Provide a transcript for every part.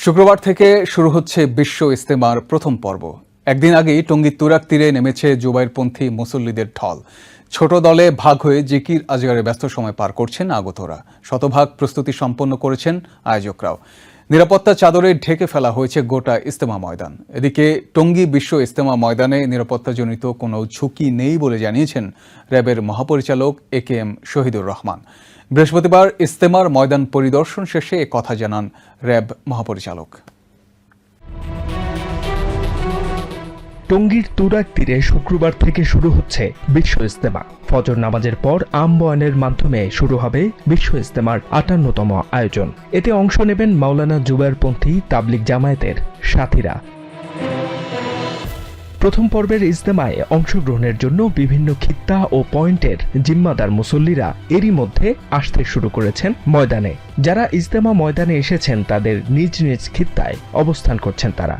শুক্রবার থেকে শুরু হচ্ছে বিশ্ব ইজতেমার প্রথম পর্ব। একদিন আগেই টঙ্গীর তুরাগ তীরে নেমেছে জুবাইরপন্থী মুসল্লিদের ঢল। ছোট দলে ভাগ হয়ে জিকির আজগারে ব্যস্ত সময় পার করছেন আগতরা। শতভাগ প্রস্তুতি সম্পন্ন করেছেন আয়োজকরাও। নিরাপত্তা চাদরে ঢেকে ফেলা হয়েছে গোটা ইজতেমা ময়দান। এদিকে টঙ্গী বিশ্ব ইজতেমা ময়দানে নিরাপত্তাজনিত কোনো ঝুঁকি নেই বলে জানিয়েছেন র্যাবের মহাপরিচালক একেএম শহীদুর রহমান। বৃহস্পতিবার ইজতেমার ময়দান পরিদর্শন শেষে এ কথা জানান র্যাব মহাপরিচালক। টঙ্গীর তুরাগ তীরে শুক্রবার থেকে শুরু হচ্ছে বিশ্ব ইজতেমা। ফজর নামাজের পর আমবয়ানের মাধ্যমে শুরু হবে বিশ্ব ইজতেমার ৫৮তম আয়োজন। এতে অংশ নেবেন মাওলানা জুবাইরপন্থী তাবলিগ জামায়াতের সাথীরা। প্রথম পর্বের ইজতেমায় অংশগ্রহণের জন্য বিভিন্ন খিত্তা ও পয়েন্টের জিম্মাদার মুসল্লিরা এরই মধ্যে আসতে শুরু করেছেন ময়দানে। যারা ইজতেমা ময়দানে এসেছেন তাদের নিজ নিজ খিত্তায় অবস্থান করছেন তারা।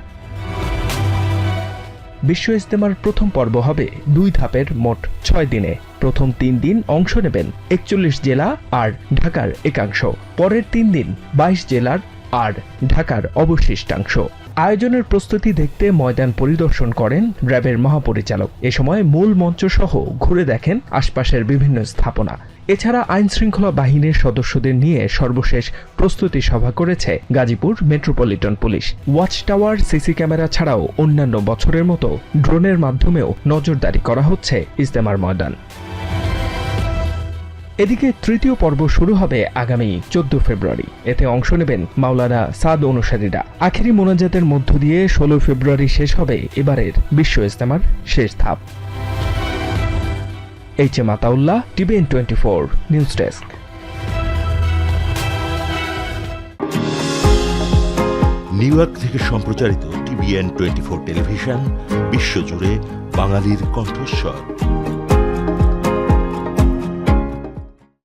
বিশ্ব ইজতেমার প্রথম পর্ব হবে ২ ধাপের, মোট ৬ দিনে। প্রথম ৩ দিন অংশ নেবেন ৪১ জেলা আর ঢাকার একাংশ। পরের ৩ দিন ২২ জেলার আর ঢাকার অবশিষ্টাংশ। আয়োজনের প্রস্তুতি দেখতে ময়দান পরিদর্শন করেন র্যাবের মহাপরিচালক। এ সময় মূল মঞ্চ সহ ঘুরে দেখেন আশপাশের বিভিন্ন স্থাপনা। এছাড়া আইন শৃঙ্খলা বাহিনীর সদস্যদের নিয়ে সর্বশেষ প্রস্তুতি সভা করেছে Gazipur metropolitan police. Watch tower, CC camera ছাড়াও অন্যান্য বছরের মতো ড্রোনের মাধ্যমেও নজরদারি করা হচ্ছে ইজতেমার ময়দান। এদিকে তৃতীয় পর্ব শুরু হবে আগামী ১৪ ফেব্রুয়ারি। এতে অংশ নেবেন মাওলানা সাদ অনুসারীরা। আখেরি মোনাজাতের মধ্য দিয়ে ১৬ ফেব্রুয়ারি শেষ হবে এবারের বিশ্ব ইজতেমার শেষ ধাপ। HM. Ataullah, TVN 24 news desk. New York থেকে সম্প্রচারিত টিভিএন 24 টেলিভিশন বিশ্বজুড়ে বাঙালির কণ্ঠস্বর।